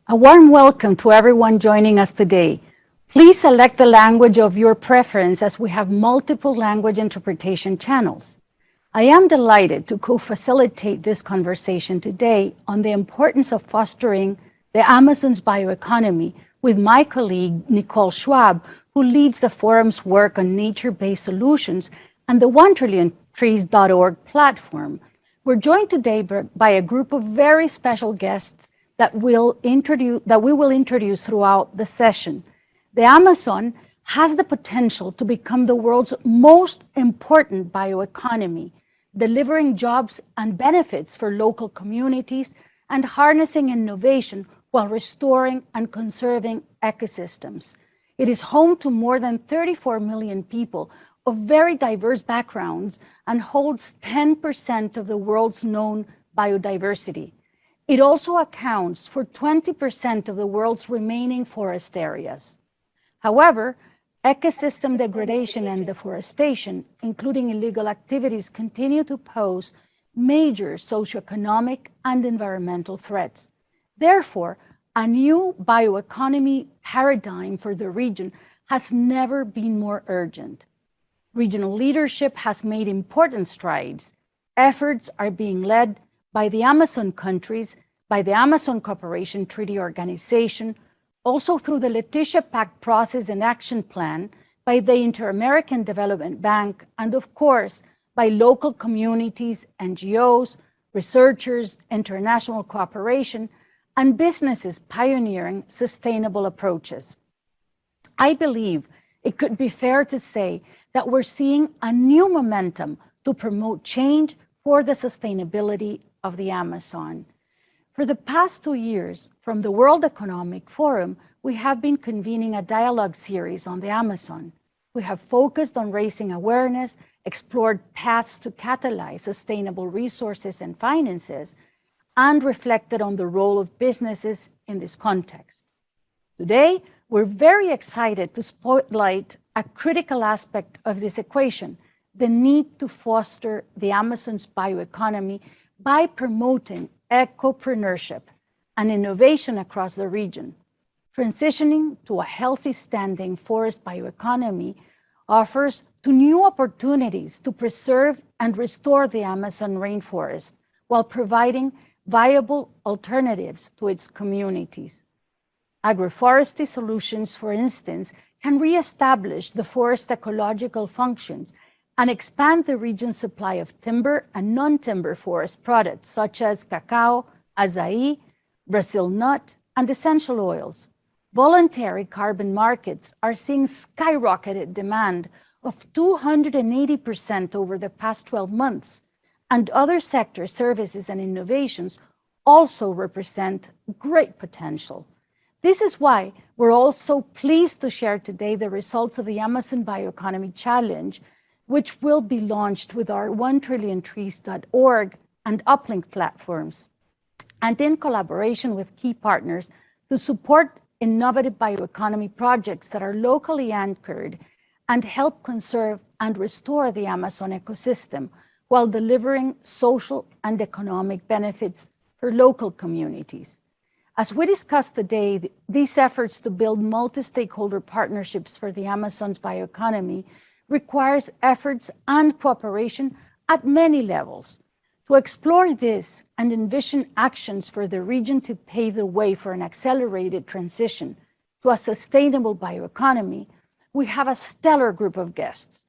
A warm welcome to everyone joining us today. Please select the language of your preference as we have multiple language interpretation channels. I am delighted to co-facilitate this conversation today on the importance of fostering the Amazon's bioeconomy with my colleague, Nicole Schwab, who leads the forum's work on nature-based solutions and the 1TrillionTrees.org platform. We're joined today by a group of very special guests that we will introduce throughout the session. The Amazon has the potential to become the world's most important bioeconomy, delivering jobs and benefits for local communities and harnessing innovation while restoring and conserving ecosystems. It is home to more than 34 million people of very diverse backgrounds and holds 10% of the world's known biodiversity. It also accounts for 20% of the world's remaining forest areas. However, ecosystem degradation and deforestation, including illegal activities, continue to pose major socioeconomic and environmental threats. Therefore, a new bioeconomy paradigm for the region has never been more urgent. Regional leadership has made important strides. Efforts are being led by the Amazon countries, by the Amazon Cooperation Treaty Organization, also through the Leticia Pact Process and Action Plan, by the Inter-American Development Bank, and of course, by local communities, NGOs, researchers, international cooperation, and businesses pioneering sustainable approaches. I believe it could be fair to say that we're seeing a new momentum to promote change for the sustainability of the Amazon. For the past 2 years, from the World Economic Forum, we have been convening a dialogue series on the Amazon. We have focused on raising awareness, explored paths to catalyze sustainable resources and finances, and reflected on the role of businesses in this context. Today, we're very excited to spotlight a critical aspect of this equation, the need to foster the Amazon's bioeconomy by promoting Ecopreneurship and innovation across the region. Transitioning to a healthy standing forest bioeconomy offers new opportunities to preserve and restore the Amazon rainforest while providing viable alternatives to its communities. Agroforestry solutions, for instance, can reestablish the forest ecological functions and expand the region's supply of timber and non-timber forest products such as cacao, acai, Brazil nut, and essential oils. Voluntary carbon markets are seeing skyrocketed demand of 280% over the past 12 months, and other sector services and innovations also represent great potential. This is why we're also pleased to share today the results of the Amazon Bioeconomy Challenge, which will be launched with our 1TrillionTrees.org and Uplink platforms, and in collaboration with key partners to support innovative bioeconomy projects that are locally anchored and help conserve and restore the Amazon ecosystem while delivering social and economic benefits for local communities. As we discussed today, these efforts to build multi-stakeholder partnerships for the Amazon's bioeconomy requires efforts and cooperation at many levels. To explore this and envision actions for the region to pave the way for an accelerated transition to a sustainable bioeconomy, we have a stellar group of guests.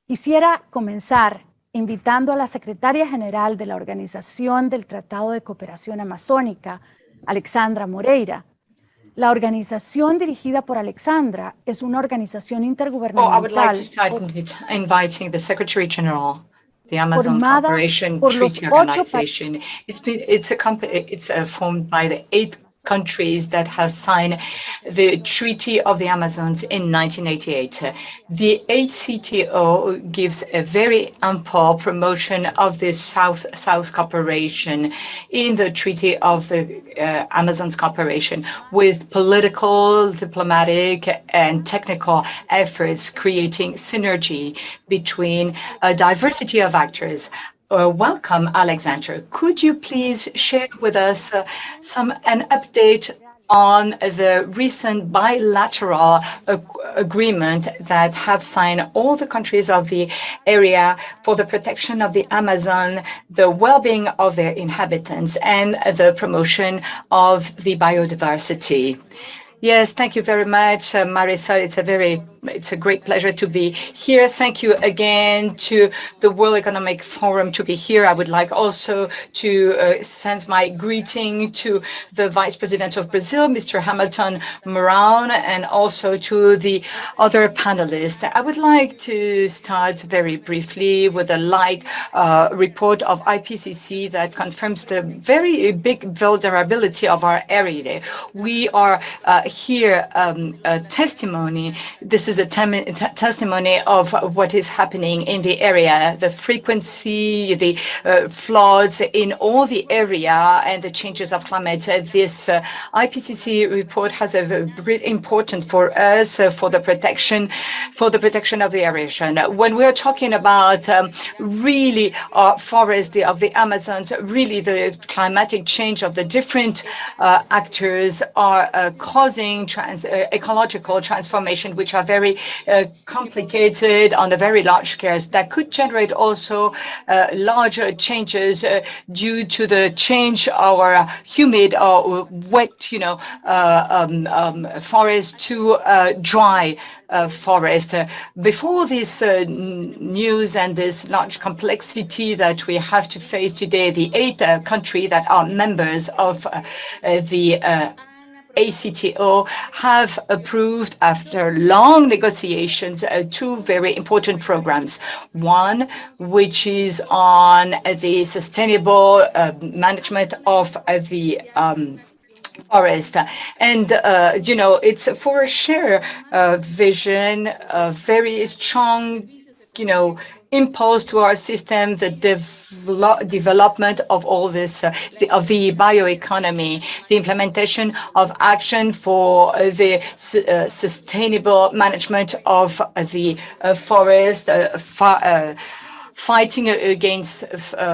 Quisiera comenzar invitando a la Secretaria General de la Organización del Tratado de Cooperación Amazónica, Alexandra Moreira. La organización dirigida por Alexandra es una organización intergubernamental. I would like to start inviting the Secretary General, the Amazon Cooperation Treaty Organization. It's formed by the 8 countries that have signed the Treaty of the Amazons in 1988. The ACTO gives a very ample promotion of the South cooperation in the Treaty of the Amazons cooperation with political, diplomatic, and technical efforts, creating synergy between a diversity of actors. Welcome, Alexander. Could you please share with us an update on the recent bilateral agreement that have signed all the countries of the area for the protection of the Amazon, the well-being of their inhabitants, and the promotion of the biodiversity. Yes, thank you very much, Marisol. It's a great pleasure to be here. Thank you again to the World Economic Forum to be here. I would like also to send my greeting to the Vice President of Brazil, Mr. Hamilton Mourão, and also to the other panelists. I would like to start very briefly with a light report of IPCC that confirms the very big vulnerability of our area. We are here a testimony. This is a testimony of what is happening in the area, the frequency, the floods in all the area, and the changes of climate. This IPCC report has a great importance for us for the protection of the area. When we are talking about really forests of the Amazons, really the climatic change of the different actors are causing ecological transformation, which are very complicated on a very large scale, that could generate also larger changes due to the change our humid or wet, forest to dry forest. Before this news and this large complexity that we have to face today, the 8 countries that are members of the ACTO have approved, after long negotiations, 2 very important programs. One, which is on the sustainable management of the forest. And, it's for a shared vision, a very strong, impulse to our system, the development of all this, of the bioeconomy, the implementation of action for the sustainable management of the forest, fighting against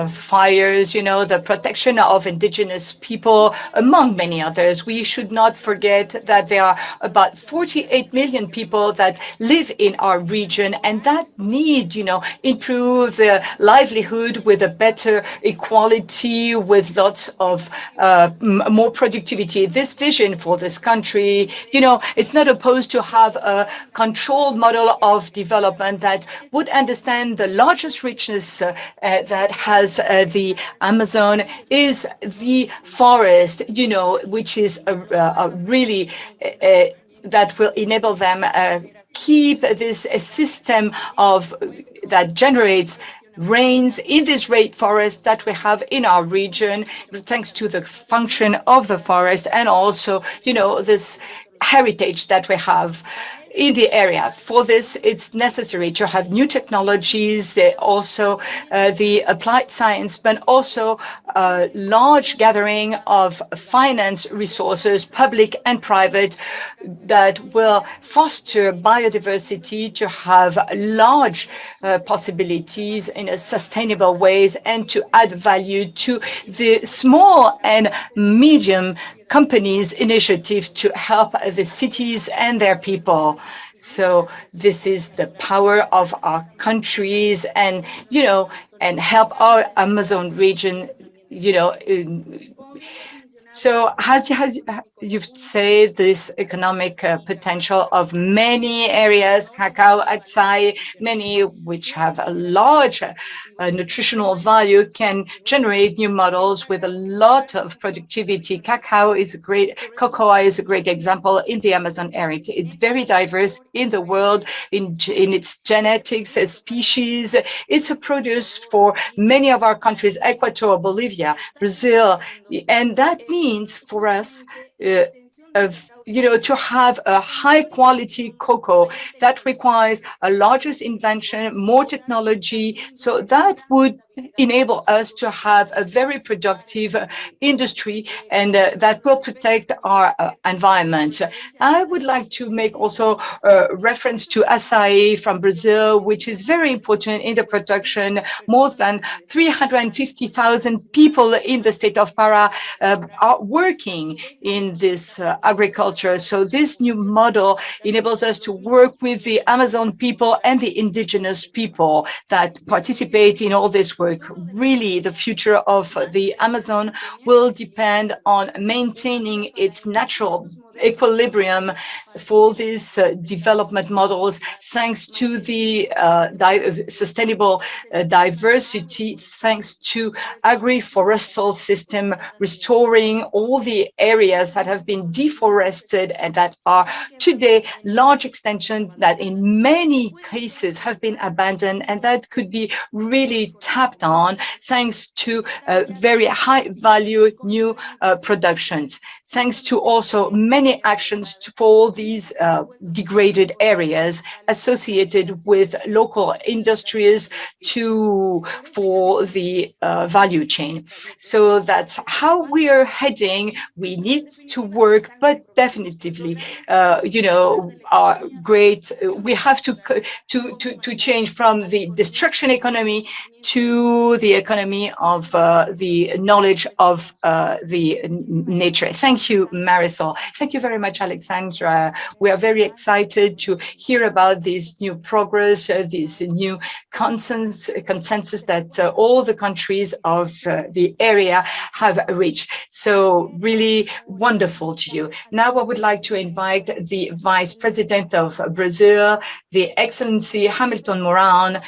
fires, the protection of indigenous people, among many others. We should not forget that there are about 48 million people that live in our region and that need, improve their livelihood with a better equality, with lots of more productivity. This vision for this country, it's not opposed to have a controlled model of development that would understand the largest richness that has the Amazon is the forest, which is really that will enable them keep this system of that generates rains in this rainforest that we have in our region, thanks to the function of the forest and also, this heritage that we have in the area. For this, it's necessary to have new technologies, also the applied science, but also a large gathering of finance resources, public and private, that will foster biodiversity to have large possibilities in a sustainable ways and to add value to the small and medium companies' initiatives to help the cities and their people. So this is the power of our countries and, and help our Amazon region, So as you've said, this economic potential of many areas, cacao, acai, many which have a large nutritional value, can generate new models with a lot of productivity. Cocoa is a great example in the Amazon area. It's very diverse in the world, in its genetics, species. It's a produce for many of our countries, Ecuador, Bolivia, Brazil, and that means for us to have a high quality cocoa that requires a larger invention, more technology. So that would enable us to have a very productive industry and that will protect our environment. I would like to make also reference to açaí from Brazil, which is very important in the production. More than 350,000 people in the state of Pará are working in this agriculture. So this new model enables us to work with the Amazon people and the indigenous people that participate in all this work. Really, the future of the Amazon will depend on maintaining its natural equilibrium for these development models, thanks to the sustainable diversity, thanks to agri-forestal system, restoring all the areas that have been deforested and that are today large extensions that in many cases have been abandoned and that could be really tapped on thanks to very high value new productions, thanks to also many actions for these degraded areas associated with local industries for the value chain. So that's how we are heading. We need to work, but definitively, our we have to change from the destruction economy to the economy of the knowledge of the nature. Thank you, Marisol. Thank you very much, Alexandra. We are very excited to hear about this new progress, this new consensus that all the countries of the area have reached. So really wonderful to you. Now I would like to invite the Vice President of Brazil, the Excellency Hamilton Mourão,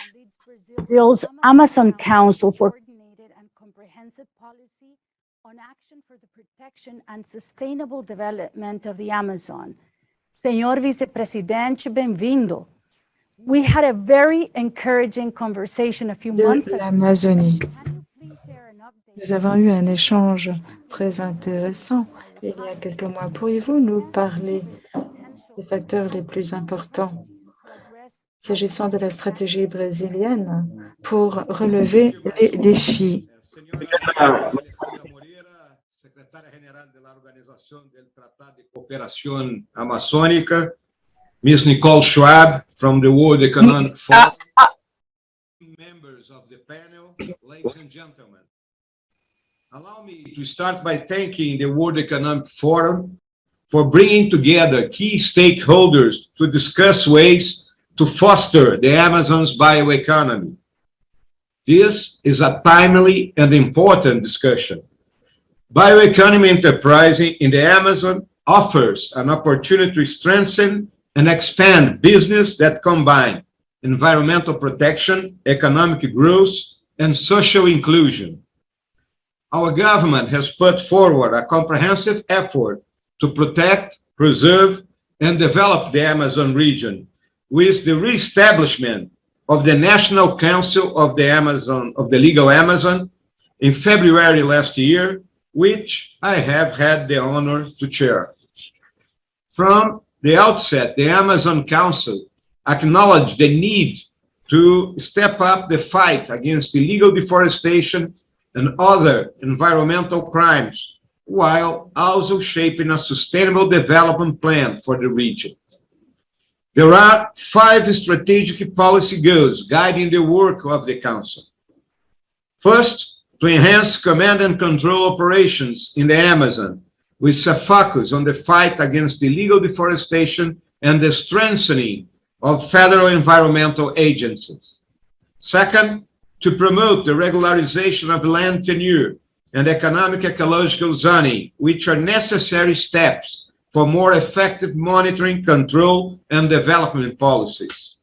Brazil's Amazon Council for Coordinated and Comprehensive Policy on Action for the Protection and Sustainable Development of the Amazon. Señor Vicepresidente, bem-vindo. We had a very encouraging conversation a few months ago. L'Amazonie. Nous avons eu un échange très intéressant il y a quelques mois. Pourriez-vous nous parler des facteurs les plus importants s'agissant de la stratégie brésilienne pour relever les défis? Ms. Nicole Schwab from the World Economic Forum, members of the panel, ladies and gentlemen. Allow me to start by thanking the World Economic Forum for bringing together key stakeholders to discuss ways to foster the Amazon's bioeconomy. This is a timely and important discussion. Bioeconomy enterprising in the Amazon offers an opportunity to strengthen and expand business that combine environmental protection, economic growth, and social inclusion. Our government has put forward a comprehensive effort to protect, preserve, and develop the Amazon region with the reestablishment of the National Council of the Amazon, of the Legal Amazon, in February last year, which I have had the honor to chair. From the outset, the Amazon Council acknowledged the need to step up the fight against illegal deforestation and other environmental crimes, while also shaping a sustainable development plan for the region. There are 5 strategic policy goals guiding the work of the Council. First, to enhance command and control operations in the Amazon, with a focus on the fight against illegal deforestation and the strengthening of federal environmental agencies. Second, to promote the regularization of land tenure and economic ecological zoning, which are necessary steps for more effective monitoring, control, and development policies.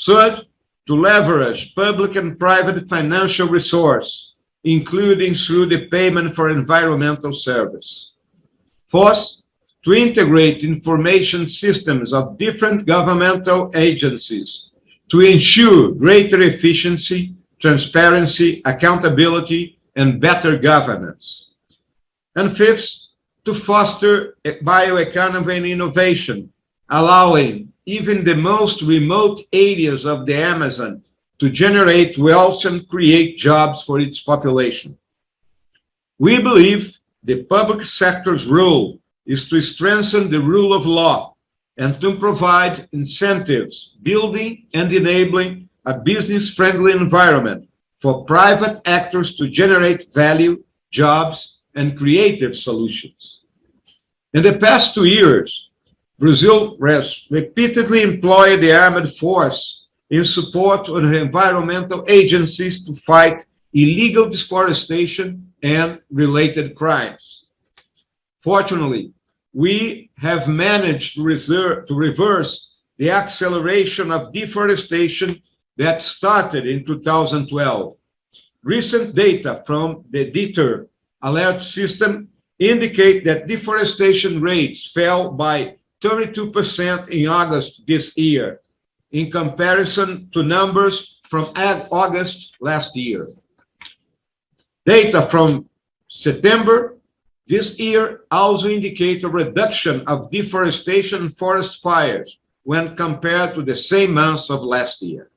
Third, to leverage public and private financial resource, including through the payment for environmental service. Fourth, to integrate information systems of different governmental agencies to ensure greater efficiency, transparency, accountability, and better governance. And fifth, to foster bioeconomy and innovation, allowing even the most remote areas of the Amazon to generate wealth and create jobs for its population. We believe the public sector's role is to strengthen the rule of law and to provide incentives, building and enabling a business-friendly environment for private actors to generate value, jobs, and creative solutions. In the past 2 years, Brazil has repeatedly employed the armed force in support of environmental agencies to fight illegal deforestation and related crimes. Fortunately, we have managed to reverse the acceleration of deforestation that started in 2012. Recent data from the DETER alert system indicate that deforestation rates fell by 32% in August this year, in comparison to numbers from August last year. Data from September this year also indicate a reduction of deforestation and forest fires when compared to the same months of last year.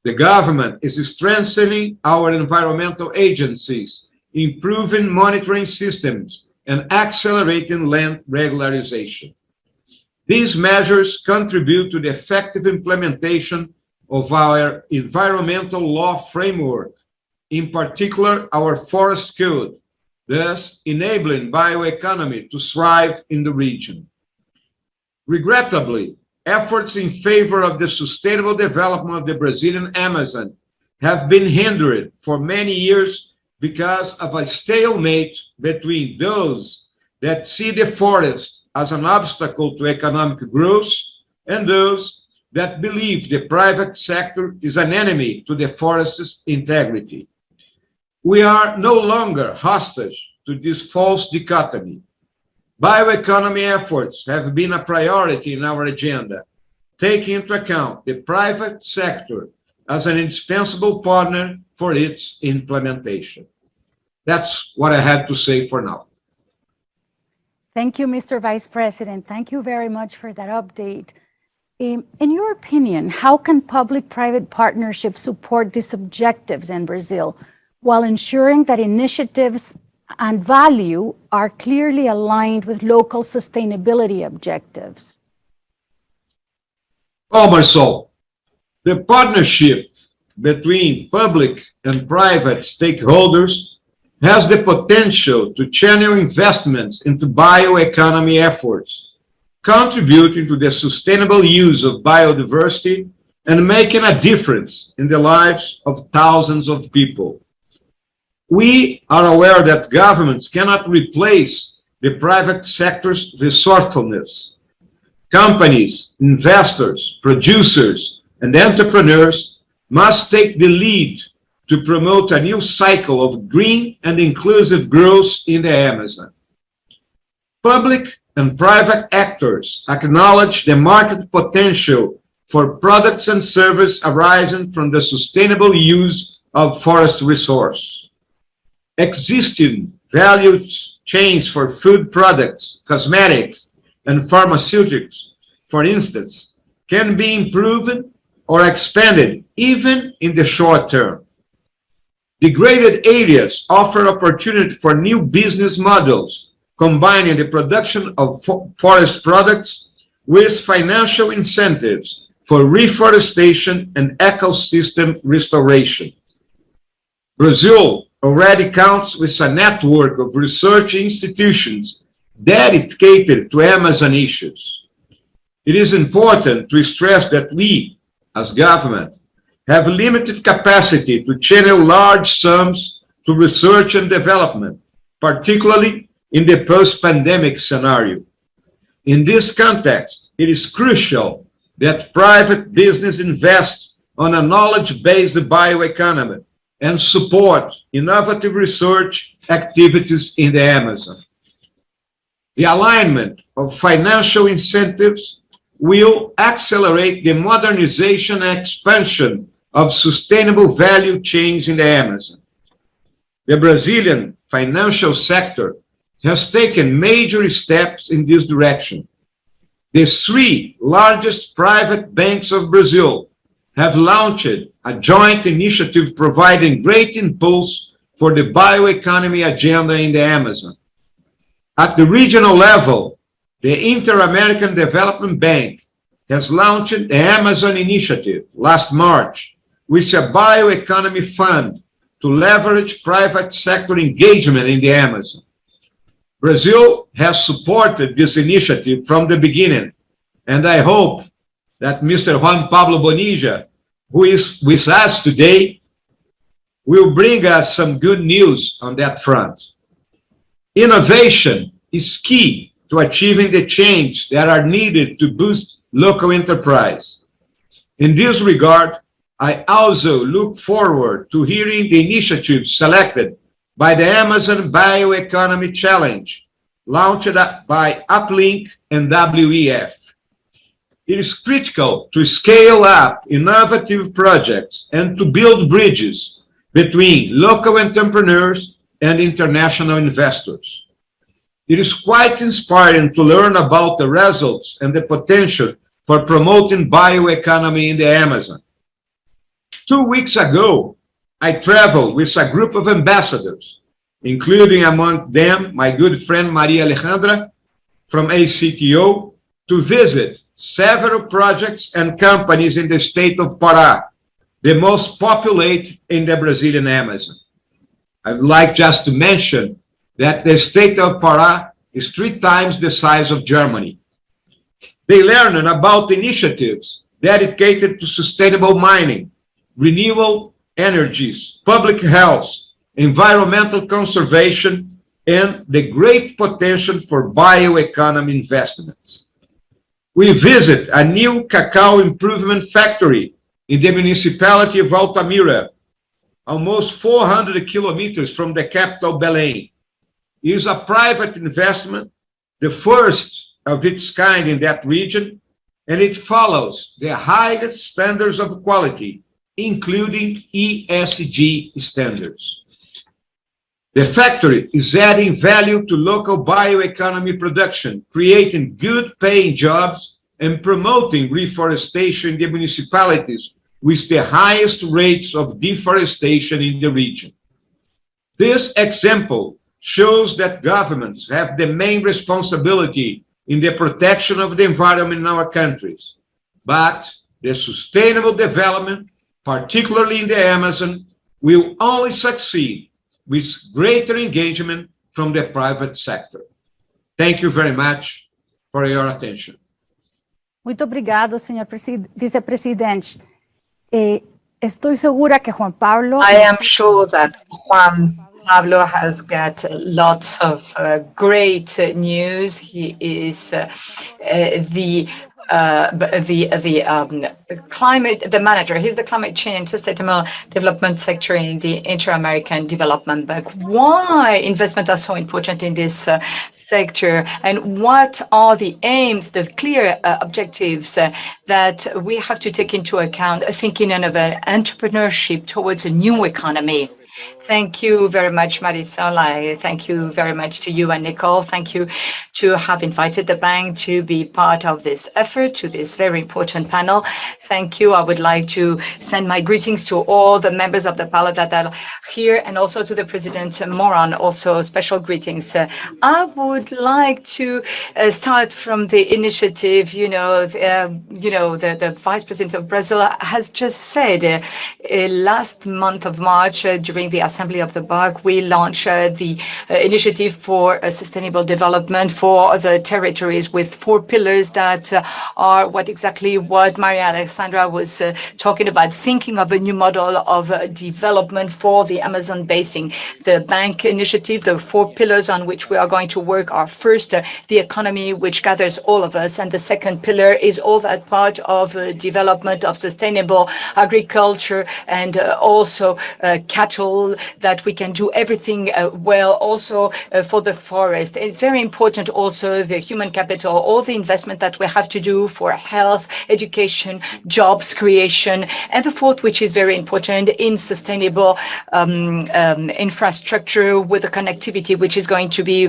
The government is strengthening our environmental agencies, improving monitoring systems, and accelerating land regularization. These measures contribute to the effective implementation of our environmental law framework, in particular our forest code, thus enabling bioeconomy to thrive in the region. Regrettably, efforts in favor of the sustainable development of the Brazilian Amazon have been hindered for many years because of a stalemate between those that see the forest as an obstacle to economic growth and those that believe the private sector is an enemy to the forest's integrity. We are no longer hostage to this false dichotomy. Bioeconomy efforts have been a priority in our agenda, taking into account the private sector as an indispensable partner for its implementation. That's what I had to say for now. Thank you, Mr. Vice President. Thank you very much for that update. In your opinion, how can public-private partnerships support these objectives in Brazil while ensuring that initiatives and value are clearly aligned with local sustainability objectives? Oh, Marcel, the partnership between public and private stakeholders has the potential to channel investments into bioeconomy efforts, contributing to the sustainable use of biodiversity and making a difference in the lives of thousands of people. We are aware that governments cannot replace the private sector's resourcefulness. Companies, investors, producers, and entrepreneurs must take the lead to promote a new cycle of green and inclusive growth in the Amazon. Public and private actors acknowledge the market potential for products and services arising from the sustainable use of forest resource. Existing value chains for food products, cosmetics, and pharmaceuticals, for instance, can be improved or expanded even in the short term. Degraded areas offer opportunity for new business models, combining the production of forest products with financial incentives for reforestation and ecosystem restoration. Brazil already counts with a network of research institutions dedicated to Amazon issues. It is important to stress that we, as government, have limited capacity to channel large sums to research and development, particularly in the post-pandemic scenario. In this context, it is crucial that private business invest on a knowledge-based bioeconomy and support innovative research activities in the Amazon. The alignment of financial incentives will accelerate the modernization and expansion of sustainable value chains in the Amazon. The Brazilian financial sector has taken major steps in this direction. The three largest private banks of Brazil have launched a joint initiative providing great impulse for the bioeconomy agenda in the Amazon. At the regional level, the Inter-American Development Bank has launched the Amazon Initiative last March with a bioeconomy fund to leverage private sector engagement in the Amazon. Brazil has supported this initiative from the beginning, and I hope that Mr. Juan Pablo Bonilla, who is with us today, will bring us some good news on that front. Innovation is key to achieving the change that are needed to boost local enterprise. In this regard, I also look forward to hearing the initiatives selected by the Amazon Bioeconomy Challenge, launched by Uplink and WEF. It is critical to scale up innovative projects and to build bridges between local entrepreneurs and international investors. It is quite inspiring to learn about the results and the potential for promoting bioeconomy in the Amazon. 2 weeks ago, I traveled with a group of ambassadors, including among them my good friend Maria Alejandra from ACTO, to visit several projects and companies in the state of Pará, the most populated in the Brazilian Amazon. I'd like just to mention that the state of Pará is 3 times the size of Germany. They learned about initiatives dedicated to sustainable mining, renewable energies, public health, environmental conservation, and the great potential for bioeconomy investments. We visit a new cacao improvement factory in the municipality of Altamira, almost 400 kilometers from the capital, Belém. It is a private investment, the first of its kind in that region, and it follows the highest standards of quality, including ESG standards. The factory is adding value to local bioeconomy production, creating good-paying jobs and promoting reforestation in the municipalities with the highest rates of deforestation in the region. This example shows that governments have the main responsibility in the protection of the environment in our countries, but the sustainable development, particularly in the Amazon, will only succeed with greater engagement from the private sector. Thank you very much for your attention. Muito obrigado, senhor vice-presidente. Estoy segura que Juan Pablo... I am sure that Juan Pablo has got lots of great news. He is the manager. He's the climate change and sustainable development sector in the Inter-American Development Bank. Why investments are so important in this sector, and what are the aims, the clear objectives that we have to take into account, thinking of an entrepreneurship towards a new economy? Thank you very much, Marisol. I thank you very much to you and Nicole. Thank you to have invited the bank to be part of this effort, to this very important panel. Thank you. I would like to send my greetings to all the members of the panel that are here, and also to the President Moran, also special greetings. I would like to start from the initiative. The Vice President of Brazil has just said last month of March, during the Assembly of the BAC, we launched the initiative for sustainable development for the territories, with 4 pillars that are exactly what Maria Alexandra was talking about, thinking of a new model of development for the Amazon basin. The bank initiative, the 4 pillars on which we are going to work are: first, the economy, which gathers all of us, and the second pillar is all that part of development of sustainable agriculture and also cattle possible that we can do everything well also for the forest. It's very important also the human capital, all the investment that we have to do for health, education, jobs creation, and the fourth, which is very important, in sustainable infrastructure with the connectivity, which is going to be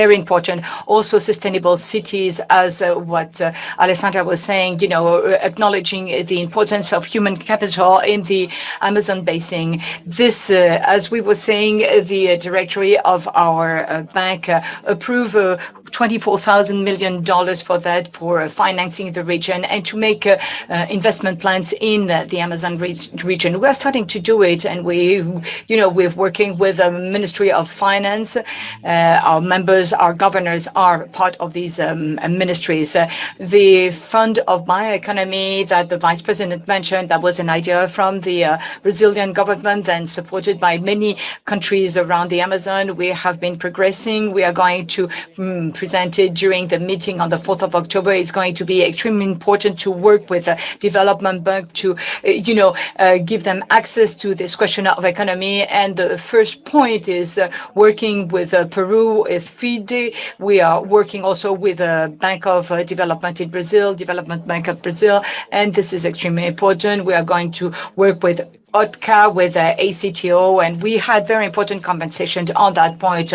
very important. Also sustainable cities, as what Alessandra was saying, acknowledging the importance of human capital in the Amazon basin. This, as we were saying, the directory of our bank approved $24,000 million for that, for financing the region and to make investment plans in the Amazon region. We're starting to do it, and we're working with the Ministry of Finance. Our members, our governors are part of these ministries. The fund of bioeconomy that the Vice President mentioned, that was an idea from the Brazilian government and supported by many countries around the Amazon. We have been progressing. We are going to present it during the meeting on the 4th of October. It's going to be extremely important to work with the Development Bank to, give them access to this question of economy. And the first point is working with Peru, with FIDE. We are working also with the Bank of Development in Brazil, Development Bank of Brazil, and this is extremely important. We are going to work with OTCA, with ACTO, and we had very important conversations on that point.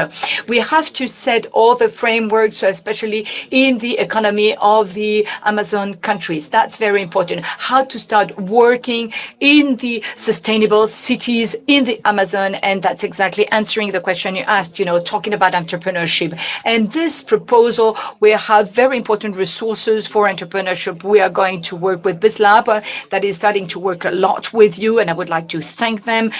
We have to set all the frameworks, especially in the economy of the Amazon countries. That's very important. How to start working in the sustainable cities in the Amazon, and that's exactly answering the question you asked, talking about entrepreneurship. And this proposal, we have very important resources for entrepreneurship. We are going to work with BizLab, that is starting to work a lot with you, and I would like to thank them,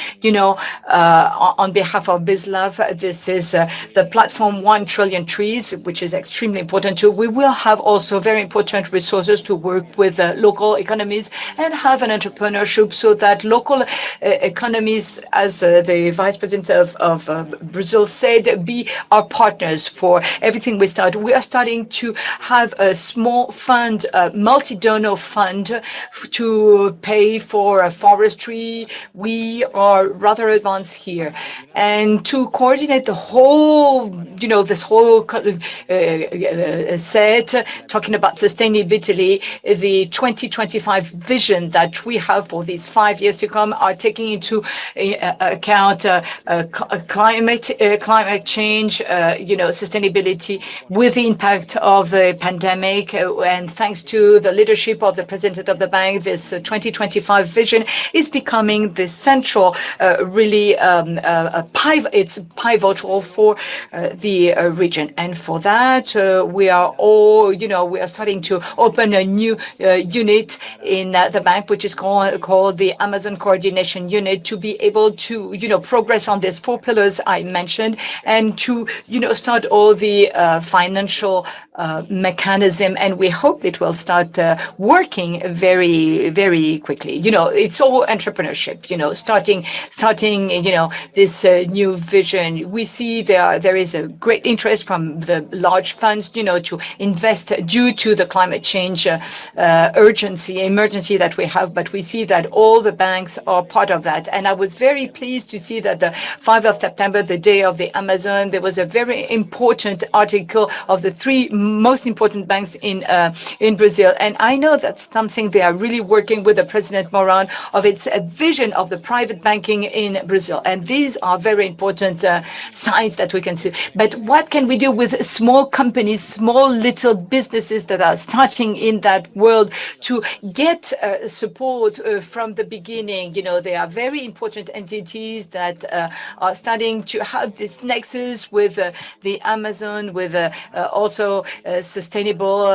on behalf of BizLab. This is the platform 1 trillion trees, which is extremely important too. We will have also very important resources to work with local economies and have an entrepreneurship so that local economies, as the Vice President of Brazil said, be our partners for everything we start. We are starting to have a small fund, a multi-donor fund to pay for forestry. We are rather advanced here. And to coordinate the whole, this whole set, talking about sustainability, the 2025 vision that we have for these 5 years to come are taking into account climate change, sustainability with the impact of the pandemic. And thanks to the leadership of the President of the Bank, this 2025 vision is becoming the central, really, it's pivotal for the region. And for that, we are we are starting to open a new unit in the bank, which is called the Amazon Coordination Unit, to be able to, progress on these 4 pillars I mentioned, and to, start all the financial mechanism. And we hope it will start working very, very quickly. It's all entrepreneurship, starting, this new vision. We see there is a great interest from the large funds, to invest due to the climate change emergency that we have. But we see that all the banks are part of that. And I was very pleased to see that the 5th of September, the day of the Amazon, there was a very important article of the 3 most important banks in Brazil. And I know that's something they are really working with the President Moran of its vision of the private banking in Brazil. And these are very important signs that we can see. But what can we do with small companies, small little businesses that are starting in that world to get support from the beginning? They are very important entities that are starting to have this nexus with the Amazon, with also Sustainable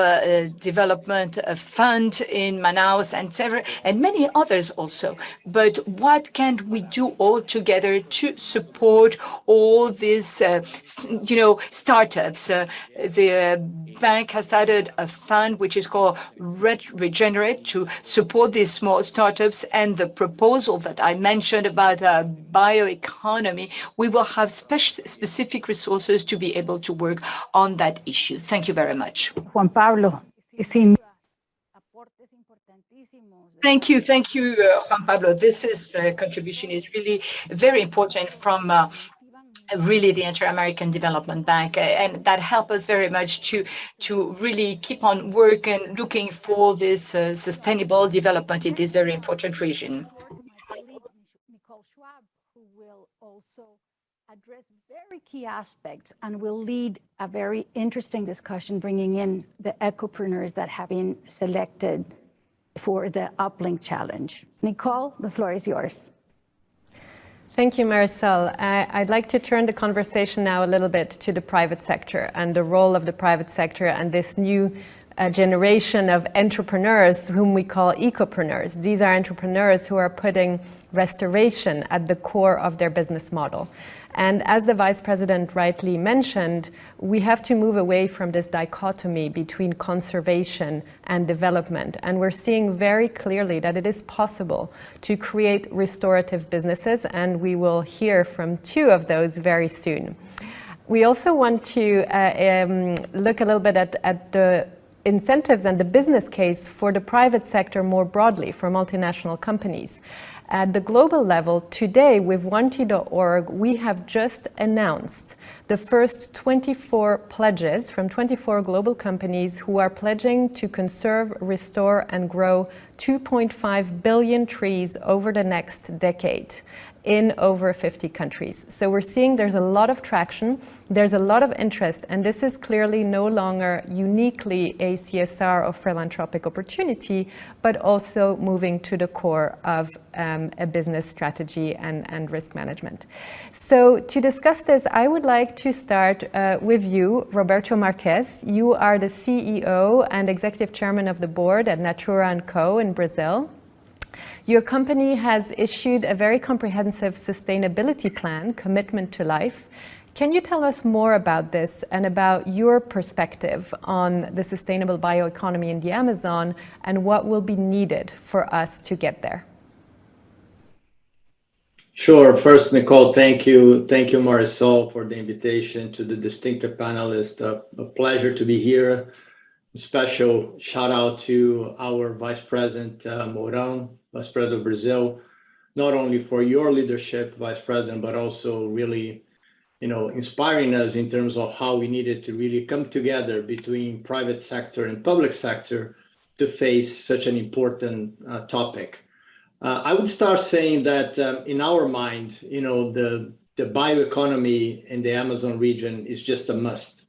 Development Fund in Manaus and many others also. But what can we do all together to support all these, startups? The bank has started a fund which is called Regenerate to support these small startups. And the proposal that I mentioned about bioeconomy, we will have specific resources to be able to work on that issue. Thank you very much. Juan Pablo, sin Thank you, Juan Pablo. This contribution is really very important from really the Inter-American Development Bank, and that help us very much to really keep on working, looking for this sustainable development in this very important region. My colleague Nicole Schwab, who will also address very key aspects and will lead a very interesting discussion, bringing in the Ecopreneurs that have been selected for the Uplink Challenge. Nicole, the floor is yours. Thank you, Marisol. I'd like to turn the conversation now a little bit to the private sector and the role of the private sector and this new generation of entrepreneurs whom we call ecopreneurs. These are entrepreneurs who are putting restoration at the core of their business model. And as the Vice President rightly mentioned, we have to move away from this dichotomy between conservation and development. And we're seeing very clearly that it is possible to create restorative businesses, and we will hear from two of those very soon. We also want to look a little bit at the incentives and the business case for the private sector more broadly, for multinational companies. At the global level, today with Wanti.org, we have just announced the first 24 pledges from 24 global companies who are pledging to conserve, restore, and grow 2.5 billion trees over the next decade in over 50 countries. So we're seeing there's a lot of traction, there's a lot of interest, and this is clearly no longer uniquely a CSR or philanthropic opportunity, but also moving to the core of a business strategy and risk management. So to discuss this, I would like to start with you, Roberto Marques. You are the CEO and Executive Chairman of the Board at Natura & Co. in Brazil. Your company has issued a very comprehensive sustainability plan, Commitment to Life. Can you tell us more about this and about your perspective on the sustainable bioeconomy in the Amazon and what will be needed for us to get there? Sure. First, Nicole, thank you. Thank you, Marisol, for the invitation to the distinctive panelists. A pleasure to be here. A special shout out to our Vice President, Mourão, Vice President of Brazil, not only for your leadership, Vice President, but also really, inspiring us in terms of how we needed to really come together between private sector and public sector to face such an important topic. I would start saying that in our mind, the bioeconomy in the Amazon region is just a must.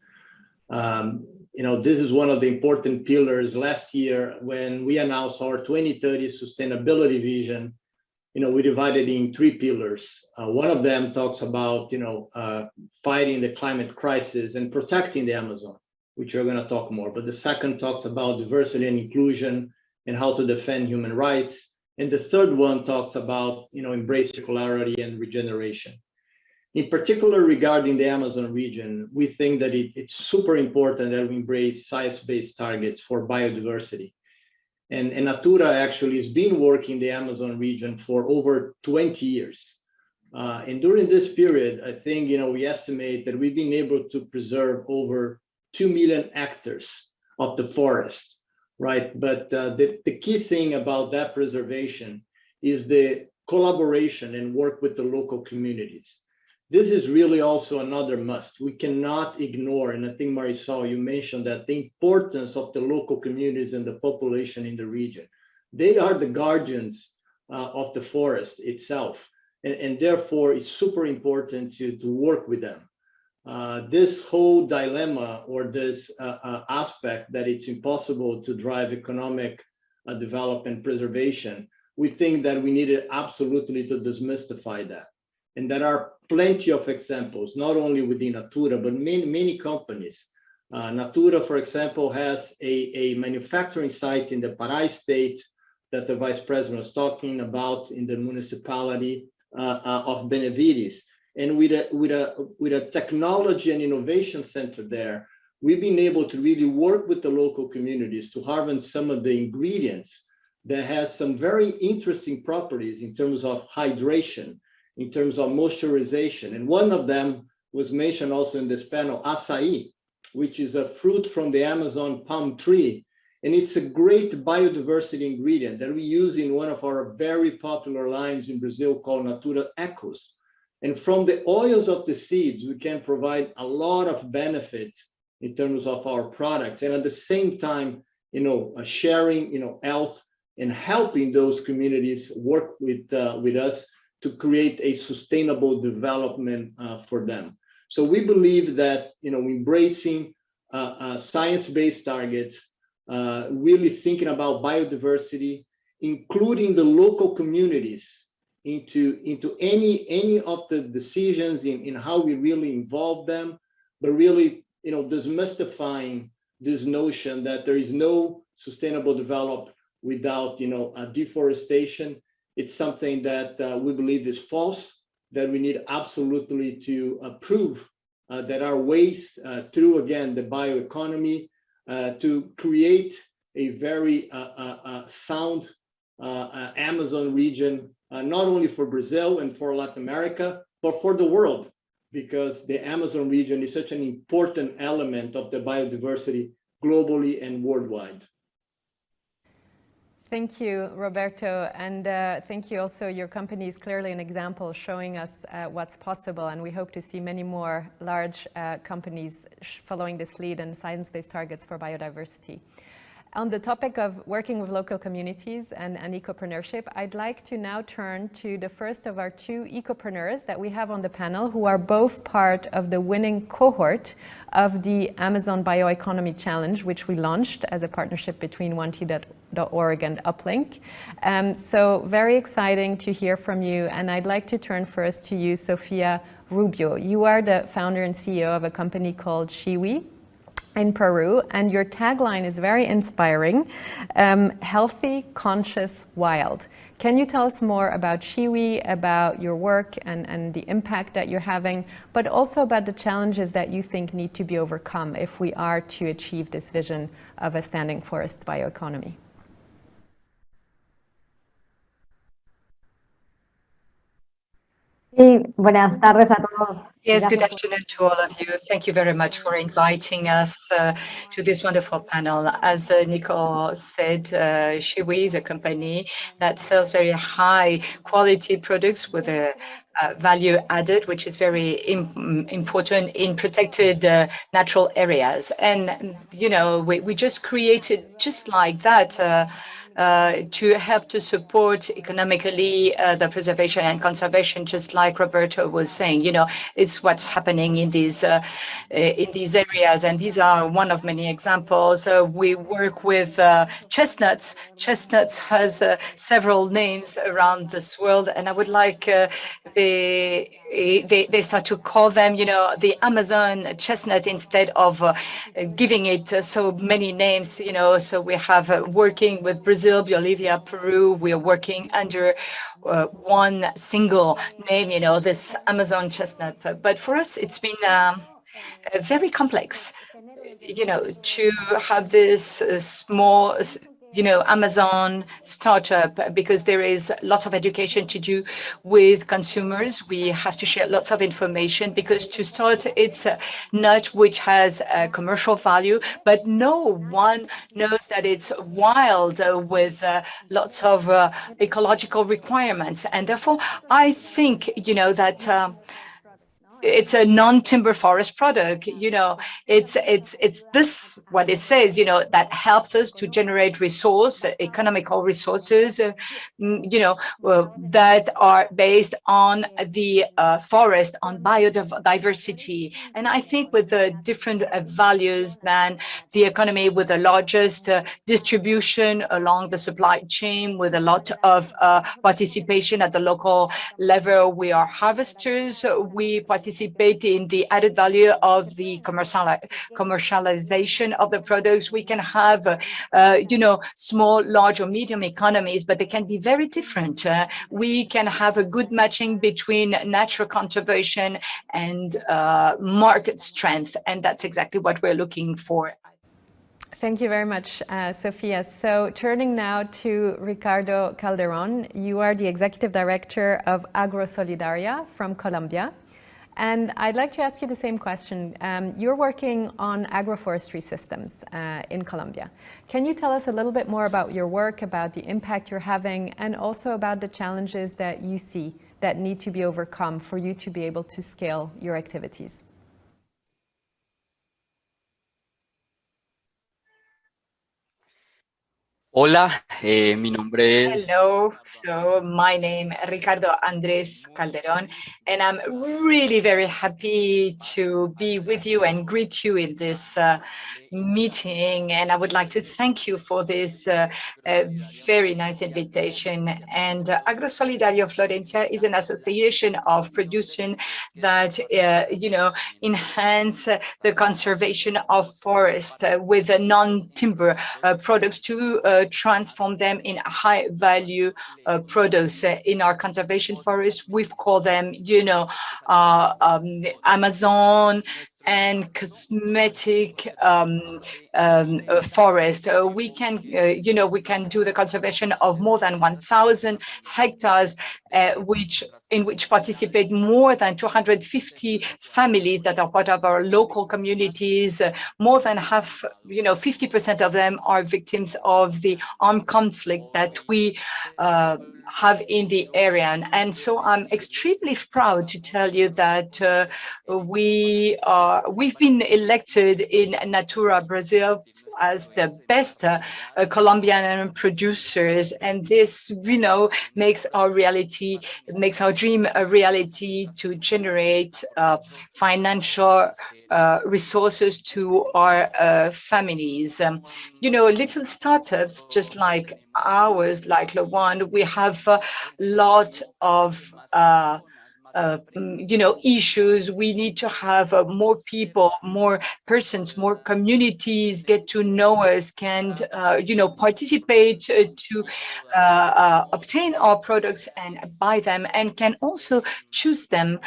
This is one of the important pillars. Last year, when we announced our 2030 sustainability vision, we divided in 3 pillars. One of them talks about, fighting the climate crisis and protecting the Amazon, which we're going to talk more. But the second talks about diversity and inclusion and how to defend human rights. And the third one talks about, embrace circularity and regeneration. In particular, regarding the Amazon region, we think that it's super important that we embrace science-based targets for biodiversity. And Natura actually has been working the Amazon region for over 20 years. And during this period, I think, we estimate that we've been able to preserve over 2 million hectares of the forest. Right, but the key thing about that preservation is the collaboration and work with the local communities. This is really also another must. We cannot ignore, and I think Marisol, you mentioned that, the importance of the local communities and the population in the region. They are the guardians of the forest itself, and therefore it's super important to work with them. This whole dilemma or this aspect that it's impossible to drive economic development preservation, we think that we needed absolutely to demystify that. And there are plenty of examples, not only within Natura, but many companies. Natura, for example, has a manufacturing site in the Pará state that the Vice President was talking about in the municipality of Benavides. And with a technology and innovation center there, we've been able to really work with the local communities to harvest some of the ingredients that has some very interesting properties in terms of hydration, in terms of moisturization. And one of them was mentioned also in this panel, acai, which is a fruit from the Amazon palm tree. And it's a great biodiversity ingredient that we use in one of our very popular lines in Brazil called Natura Ecos. And from the oils of the seeds, we can provide a lot of benefits in terms of our products. And at the same time, sharing, health and helping those communities work with us to create a sustainable development for them. So we believe that, embracing science-based targets, really thinking about biodiversity, including the local communities into any of the decisions in how we really involve them, but really, demystifying this notion that there is no sustainable development without, deforestation. It's something that we believe is false, that we need absolutely to prove that our ways through, again, the bioeconomy, to create a very sound Amazon region, not only for Brazil and for Latin America, but for the world, because the Amazon region is such an important element of the biodiversity globally and worldwide. Thank you, Roberto, and thank you also. Your company is clearly an example showing us what's possible, and we hope to see many more large companies following this lead and science-based targets for biodiversity. On the topic of working with local communities and ecopreneurship, I'd like to now turn to the first of our two ecopreneurs that we have on the panel, who are both part of the winning cohort of the Amazon Bioeconomy Challenge, which we launched as a partnership between 1T.org and Uplink. So very exciting to hear from you, and I'd like to turn first to you, Sofia Rubio. You are the founder and CEO of a company called Shiwi in Peru, and your tagline is very inspiring, healthy, conscious, wild. Can you tell us more about Shiwi, about your work and the impact that you're having, but also about the challenges that you think need to be overcome if we are to achieve this vision of a standing forest bioeconomy? Buenas tardes a todos. Yes, good afternoon to all of you. Thank you very much for inviting us to this wonderful panel. As Nicole said, Shiwi is a company that sells very high quality products with a value added, which is very important in protected natural areas. And, we just created just like that to help to support economically the preservation and conservation, just like Roberto was saying. It's what's happening in these areas, and these are one of many examples. We work with Chestnuts. Chestnuts has several names around this world, and I would like they start to call them, the Amazon chestnut instead of giving it so many names. So we have working with Brazil, Bolivia, Peru. We are working under one single name, this Amazon chestnut. But for us, it's been very complex, to have this small, Amazon startup, because there is lots of education to do with consumers. We have to share lots of information, because to start, it's a nut which has a commercial value, but no one knows that it's wild with lots of ecological requirements. And therefore, I think, that it's a non-timber forest product. It's this what it says, that helps us to generate economical resources, that are based on the forest, on biodiversity. And I think with the different values than the economy with the largest distribution along the supply chain, with a lot of participation at the local level. We are harvesters. We participate in the added value of the commercialization of the products. We can have, small, large, or medium economies, but they can be very different. We can have a good matching between natural conservation and market strength, and that's exactly what we're looking for. Thank you very much, Sofia. So turning now to Ricardo Calderon, you are the Executive Director of Agro Solidaria from Colombia. And I'd like to ask you the same question. You're working on agroforestry systems in Colombia. Can you tell us a little bit more about your work, about the impact you're having, and also about the challenges that you see that need to be overcome for you to be able to scale your activities? Hola, mi nombre es... Hello, so my name is Ricardo Andrés Calderón, and I'm really very happy to be with you and greet you in this meeting. And I would like to thank you for this very nice invitation. And Agro Solidario Florencia is an association of producers that, enhance the conservation of forests with non-timber products to transform them in high-value products. In our conservation forests, we've called them, Amazon and cosmetic forest. We can do the conservation of more than 1,000 hectares, in which participate more than 250 families that are part of our local communities. More than half, 50% of them are victims of the armed conflict that we have in the area. And so I'm extremely proud to tell you that we've been elected in Natura Brazil as the best Colombian producers, and this, makes our dream a reality to generate financial resources to our families. Little startups just like ours, like the one, we have a lot of issues. We need to have more people, more persons, more communities get to know us, can, participate to obtain our products and buy them, and can also choose them.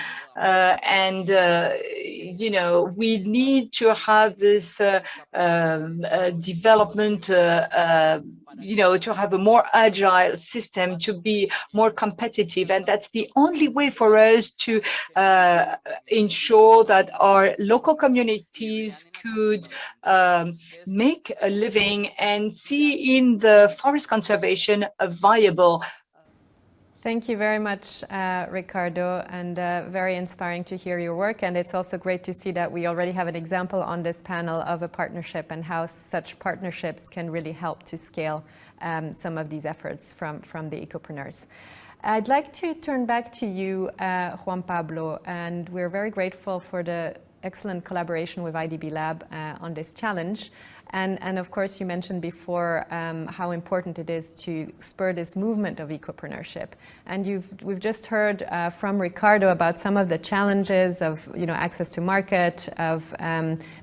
We need to have this development, to have a more agile system, to be more competitive. And that's the only way for us to ensure that our local communities could make a living and see in the forest conservation a viable. Thank you very much, Ricardo, and very inspiring to hear your work. And it's also great to see that we already have an example on this panel of a partnership and how such partnerships can really help to scale some of these efforts from the Ecopreneurs. I'd like to turn back to you, Juan Pablo, and we're very grateful for the excellent collaboration with IDB Lab on this challenge. And of course, you mentioned before how important it is to spur this movement of ecopreneurship. And we've just heard from Ricardo about some of the challenges of access to market, of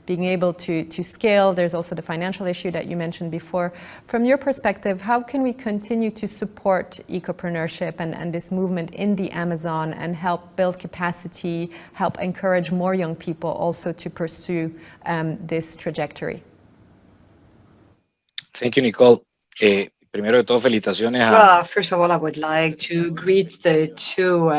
being able to scale. There's also the financial issue that you mentioned before. From your perspective, how can we continue to support ecopreneurship and this movement in the Amazon and help build capacity, help encourage more young people also to pursue this trajectory? Thank you, Nicole. Primero de todo, felicitaciones a... Well, first of all, I would like to greet the two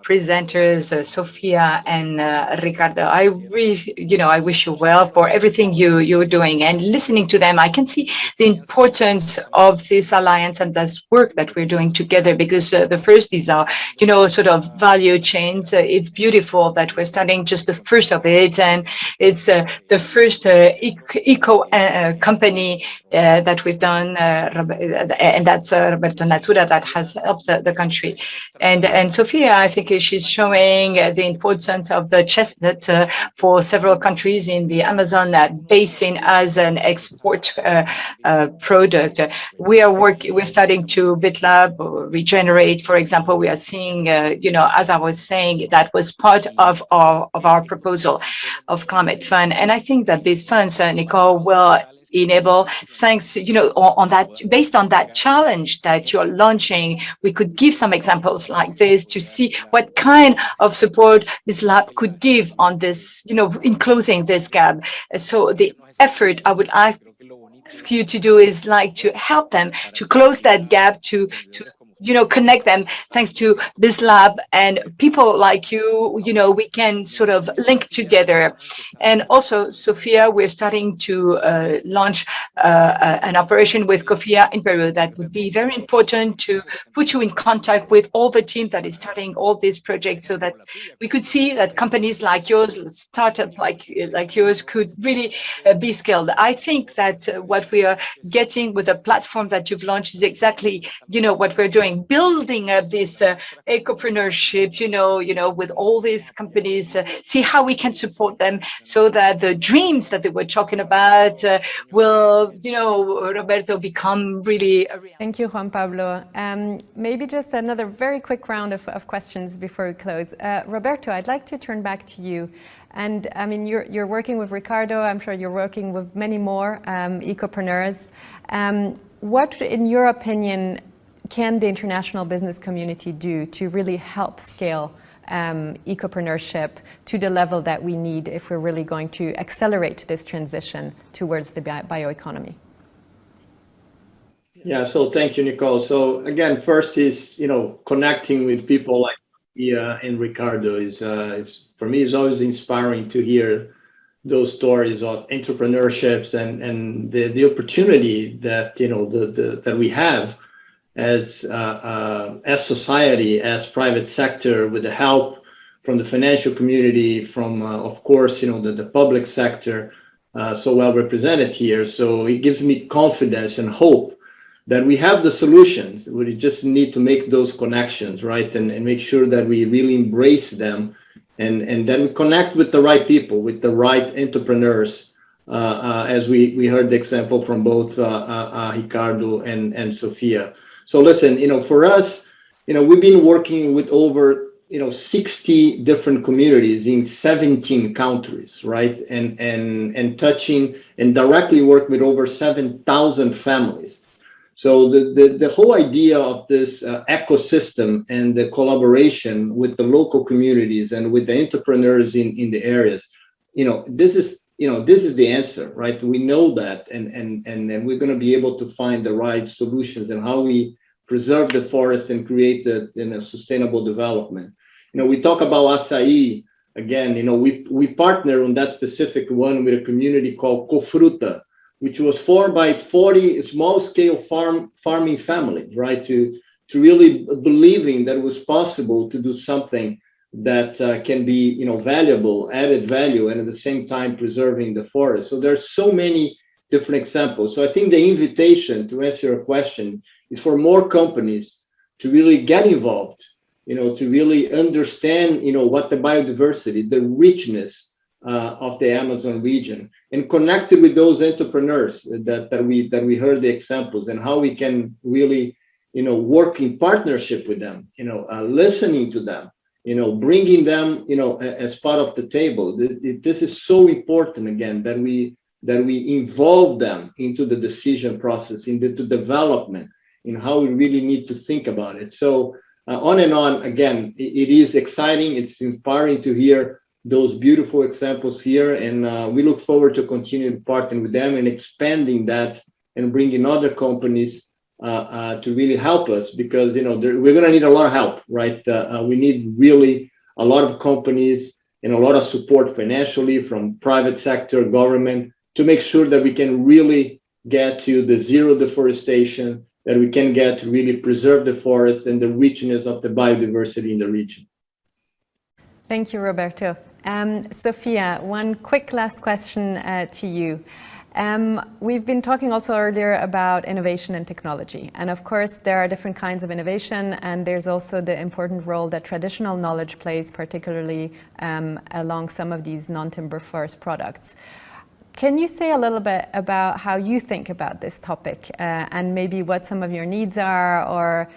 presenters, Sofia and Ricardo. I wish you well for everything you're doing. And listening to them, I can see the importance of this alliance and this work that we're doing together, because the first, these are, sort of value chains. It's beautiful that we're starting just the first of it. And it's the first eco company that we've done, and that's Roberto Natura that has helped the country. And Sofia, I think she's showing the importance of the chestnut for several countries in the Amazon basin as an export product. We're starting to BitLab or regenerate, for example. We are seeing, as I was saying, that was part of our proposal of climate fund. And I think that these funds, Nicole, will enable, thanks, based on that challenge that you're launching, we could give some examples like this to see what kind of support this lab could give on this, in closing this gap. So the effort I would ask you to do is to help them to close that gap, to connect them thanks to this lab and people like you, we can sort of link together. And also, Sofia, we're starting to launch an operation with COFIA in Peru that would be very important to put you in contact with all the team that is starting all these projects so that we could see that companies like yours, startup like yours could really be scaled. I think that what we are getting with the platform that you've launched is exactly, what we're doing, building up this ecopreneurship, with all these companies, see how we can support them so that the dreams that they were talking about will, Roberto, become really a reality. Thank you, Juan Pablo. Maybe just another very quick round of questions before we close. Roberto, I'd like to turn back to you. And I mean, you're working with Ricardo. I'm sure you're working with many more ecopreneurs. What, in your opinion, can the international business community do to really help scale ecopreneurship to the level that we need if we're really going to accelerate this transition towards the bioeconomy? Yeah, so thank you, Nicole. So again, first is, connecting with people like Ia and Ricardo is for me, is always inspiring to hear those stories of entrepreneurships and the opportunity that, that we have as society, as private sector, with the help from the financial community, from, of course, the public sector, so well represented here. So it gives me confidence and hope that we have the solutions. We just need to make those connections, right? And make sure that we really embrace them and then we connect with the right people, with the right entrepreneurs, as we heard the example from both Ricardo and Sofia. So listen, for us, we've been working with over 60 different communities in 17 countries, right? And touching and directly work with over 7,000 families. So the whole idea of this ecosystem and the collaboration with the local communities and with the entrepreneurs in the areas, this is the answer, right? We know that, and we're going to be able to find the right solutions and how we preserve the forest and create a sustainable development. We talk about acai again. We partner on that specific one with a community called Cofruta, which was formed by 40 small-scale farming families, right? To really believing that it was possible to do something that can be, valuable, added value, and at the same time preserving the forest. So there's so many different examples. So I think the invitation, to answer your question, is for more companies to really get involved, to really understand, what the biodiversity, the richness of the Amazon region, and connected with those entrepreneurs that we heard the examples, and how we can really, work in partnership with them, listening to them, bringing them, as part of the table. This is so important, again, that we involve them into the decision process, into the development, in how we really need to think about it. So on and on, again, it is exciting. It's inspiring to hear those beautiful examples here, and we look forward to continue to partner with them and expanding that and bringing other companies to really help us, because we're going to need a lot of help, right? We need really a lot of companies and a lot of support financially from private sector, government, to make sure that we can really get to the zero deforestation, that we can get to really preserve the forest and the richness of the biodiversity in the region. Thank you, Roberto. Sofia, one quick last question to you. We've been talking also earlier about innovation and technology. And of course, there are different kinds of innovation, and there's also the important role that traditional knowledge plays, particularly along some of these non-timber forest products. Can you say a little bit about how you think about this topic and maybe what some of your needs are, or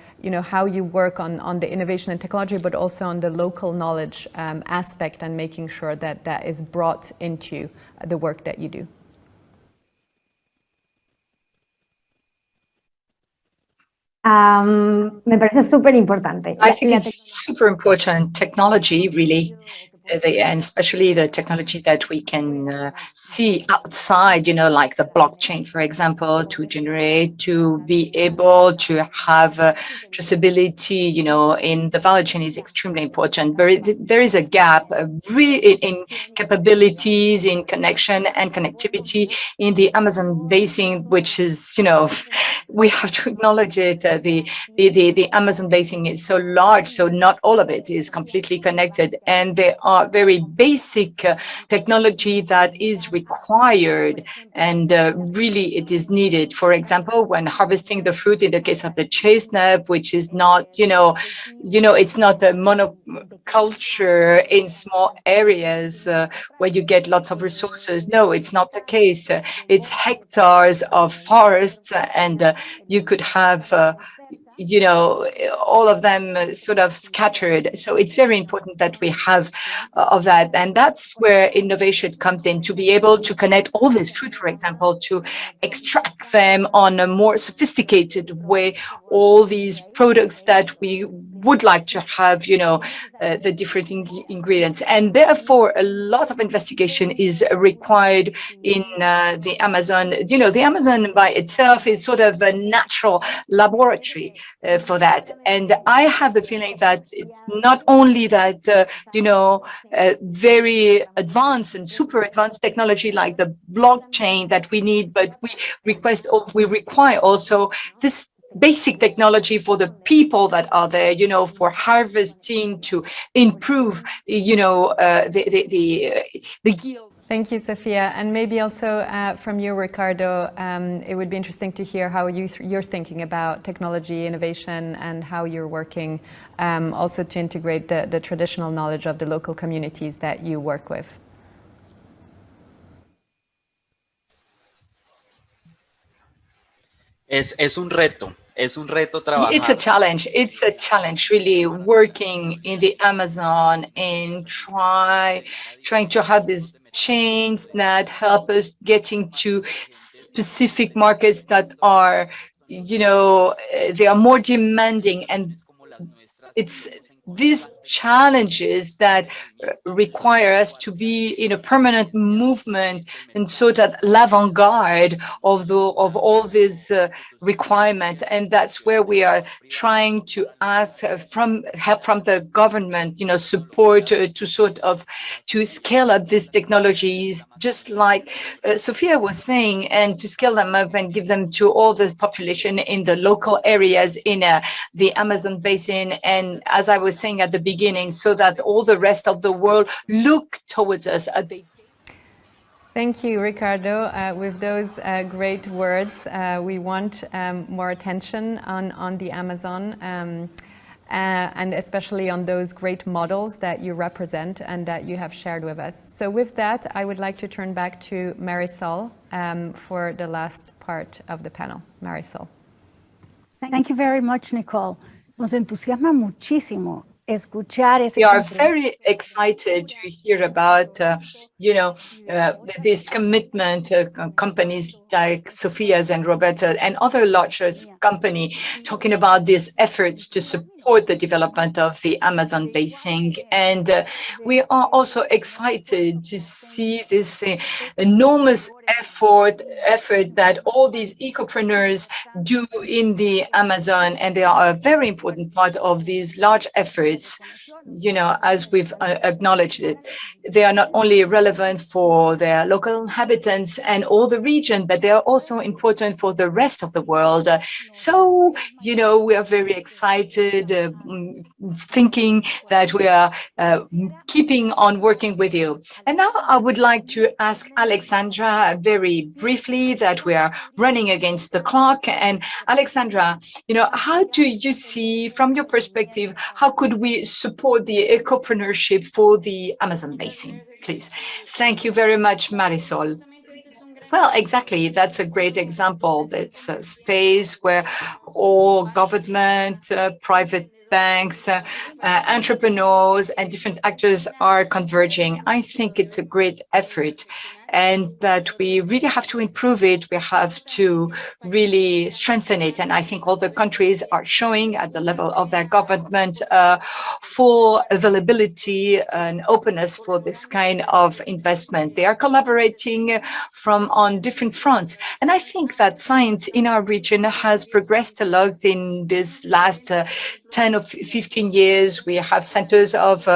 how you work on the innovation and technology, but also on the local knowledge aspect and making sure that that is brought into the work that you do? Me parece súper importante. I think it's super important. Technology really and especially the technology that we can see outside, like the blockchain, for example, to be able to have traceability, in the value chain is extremely important. There is a gap in capabilities, in connection and connectivity in the Amazon basin, which is, we have to acknowledge it. The Amazon basin is so large, so not all of it is completely connected, and there are very basic technology that is required, and really it is needed. For example, when harvesting the fruit, in the case of the chestnut, which is not, it's not a monoculture in small areas where you get lots of resources. No, it's not the case. It's hectares of forests, and you could have all of them sort of scattered. So it's very important that we have of that. And that's where innovation comes in, to be able to connect all this food, for example, to extract them on a more sophisticated way, all these products that we would like to have, the different ingredients. And therefore, a lot of investigation is required in the Amazon. The Amazon by itself is sort of a natural laboratory for that. And I have the feeling that it's not only that, very advanced and super advanced technology like the blockchain that we need, but we require also this basic technology for the people that are there, for harvesting, to improve, the yield. Thank you, Sophia. And maybe also from you, Ricardo, it would be interesting to hear how you're thinking about technology innovation and how you're working also to integrate the traditional knowledge of the local communities that you work with. Es un reto. Es un reto trabajar. It's a challenge. It's a challenge, really, working in the Amazon and trying to have these chains that help us getting to specific markets that are, they are more demanding, and it's these challenges that require us to be in a permanent movement and sort of l'avant-garde of all these requirements. And that's where we are trying to ask help from the government, support to scale up these technologies, just like Sophia was saying, and to scale them up and give them to all the population in the local areas in the Amazon basin. And as I was saying at the beginning, so that all the rest of the world look towards us. Thank you, Ricardo. With those great words, we want more attention on the Amazon and especially on those great models that you represent and that you have shared with us. So with that, I would like to turn back to Marisol for the last part of the panel. Marisol. Thank you very much, Nicole. Nos entusiasma muchísimo escuchar ese. We are very excited to hear about, this commitment, companies like Sophia's and Roberta and other larger companies talking about these efforts to support the development of the Amazon basin. And we are also excited to see this enormous effort that all these ecopreneurs do in the Amazon, and they are a very important part of these large efforts. As we've acknowledged it, they are not only relevant for their local inhabitants and all the region, but they are also important for the rest of the world. So, we are very excited, thinking that we are keeping on working with you. And now I would like to ask Alexandra very briefly, that we are running against the clock. And Alexandra, how do you see, from your perspective, how could we support the ecopreneurship for the Amazon basin, please? Thank you very much, Marisol. Well, exactly. That's a great example. It's a space where all government, private banks, entrepreneurs, and different actors are converging. I think it's a great effort. and that we really have to improve it. We have to really strengthen it. And I think all the countries are showing at the level of their government full availability and openness for this kind of investment. They are collaborating on different fronts. And I think that science in our region has progressed a lot in this last 10 or 15 years. We have centers of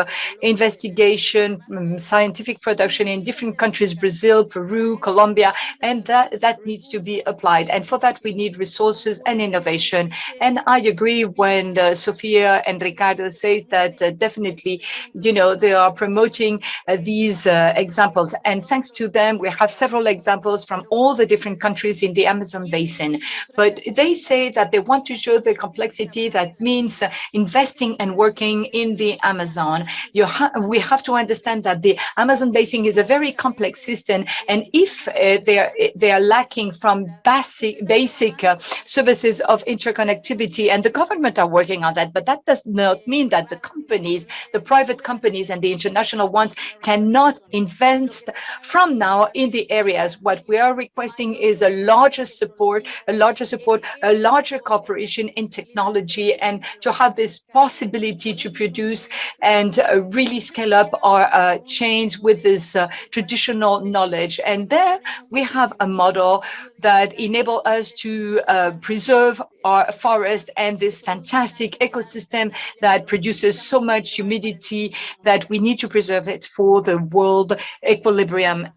investigation, scientific production in different countries, Brazil, Peru, Colombia, and that needs to be applied. And for that, we need resources and innovation. And I agree when Sophia and Ricardo says that definitely, they are promoting these examples. And thanks to them, we have several examples from all the different countries in the Amazon basin. But they say that they want to show the complexity that means investing and working in the Amazon. We have to understand that the Amazon basin is a very complex system, and if they are lacking from basic services of interconnectivity, and the government are working on that, but that does not mean that the companies, the private companies and the international ones cannot invest from now in the areas. What we are requesting is a larger support, a larger cooperation in technology, and to have this possibility to produce and really scale up our chains with this traditional knowledge. And there we have a model that enable us to preserve our forest and this fantastic ecosystem that produces so much humidity that we need to preserve it for the world equilibrium.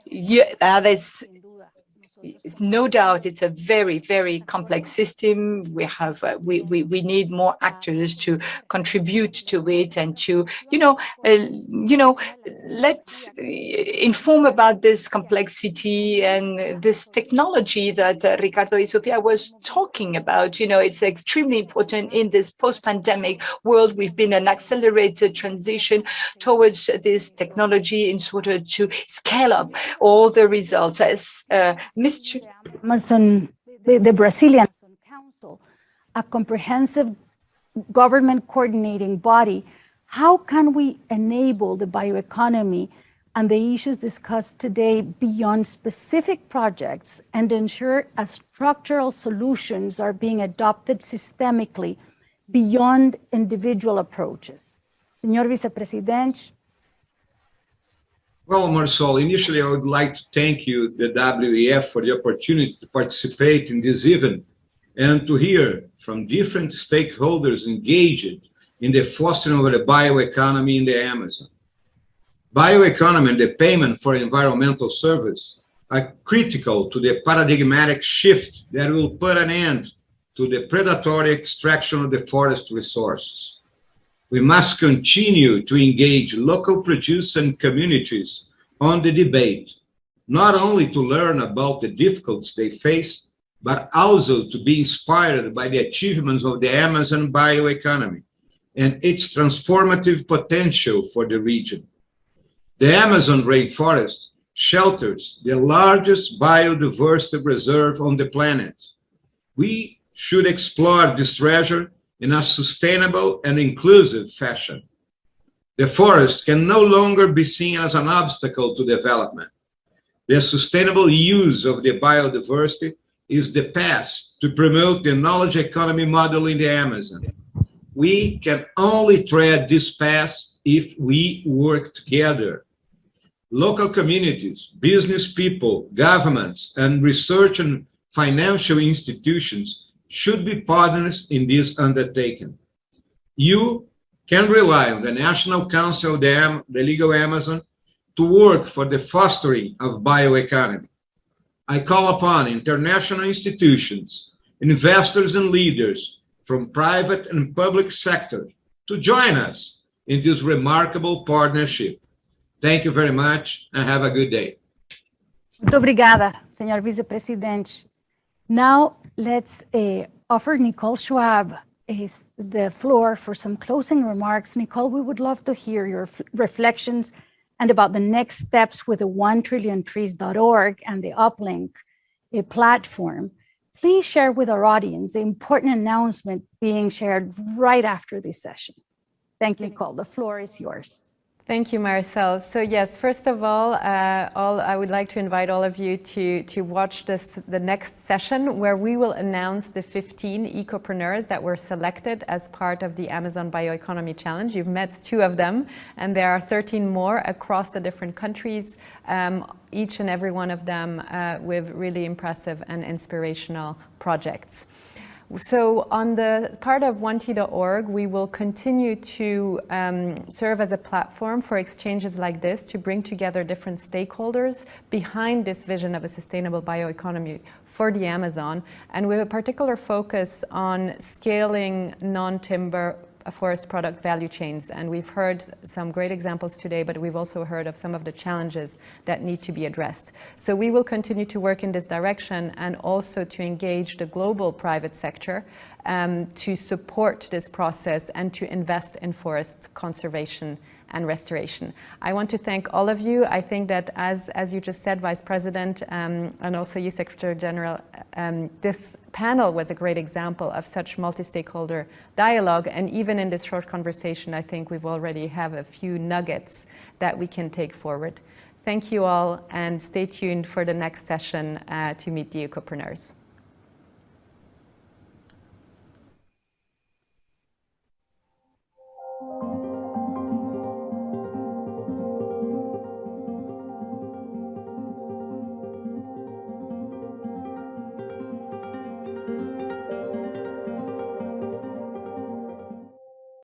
Yeah, that's no doubt. It's a very, very complex system. We have we need more actors to contribute to it and to let's inform about this complexity and this technology that Ricardo and Sofia was talking about. It's extremely important in this post-pandemic world. We've been an accelerated transition towards this technology in order to scale up all the results. As Amazon, the Brazilian Council, a comprehensive government coordinating body, how can we enable the bioeconomy and the issues discussed today beyond specific projects and ensure structural solutions are being adopted systemically beyond individual approaches? Señor Vicepresidente. Well, Marisol, initially I would like to thank you, the WEF, for the opportunity to participate in this event and to hear from different stakeholders engaged in the fostering of the bioeconomy in the Amazon. Bioeconomy and the payment for environmental service are critical to the paradigmatic shift that will put an end to the predatory extraction of the forest resources. We must continue to engage local producers and communities on the debate, not only to learn about the difficulties they face, but also to be inspired by the achievements of the Amazon bioeconomy and its transformative potential for the region. The Amazon rainforest shelters the largest biodiversity reserve on the planet. We should explore this treasure in a sustainable and inclusive fashion. The forest can no longer be seen as an obstacle to development. The sustainable use of the biodiversity is the path to promote the knowledge economy model in the Amazon. We can only tread this path if we work together. Local communities, business people, governments, and research and financial institutions should be partners in this undertaking. You can rely on the National Council of the Legal Amazon to work for the fostering of bioeconomy. I call upon international institutions, investors and leaders from private and public sector to join us in this remarkable partnership. Thank you very much and have a good day. Muito obrigada, Senhor Vice-Presidente. Now let's offer Nicole Schwab the floor for some closing remarks. Nicole, we would love to hear your reflections and about the next steps with the 1trillion-trees.org and the uplink platform. Please share with our audience the important announcement being shared right after this session. Thank you, Nicole. The floor is yours. Thank you, Marcel. So yes, first of all, I would like to invite all of you to watch the next session where we will announce the 15 ecopreneurs that were selected as part of the Amazon Bioeconomy Challenge. You've met 2 of them, and there are 13 more across the different countries, each and every one of them with really impressive and inspirational projects. So on the part of 1T.org, we will continue to serve as a platform for exchanges like this to bring together different stakeholders behind this vision of a sustainable bioeconomy for the Amazon, and with a particular focus on scaling non-timber forest product value chains. And we've heard some great examples today, but we've also heard of some of the challenges that need to be addressed. So we will continue to work in this direction and also to engage the global private sector to support this process and to invest in forest conservation and restoration. I want to thank all of you. I think that as you just said, Vice President, and also you, Secretary General, this panel was a great example of such multi-stakeholder dialogue. And even in this short conversation, I think we've already have a few nuggets that we can take forward. Thank you all, and stay tuned for the next session to meet the Ecopreneurs.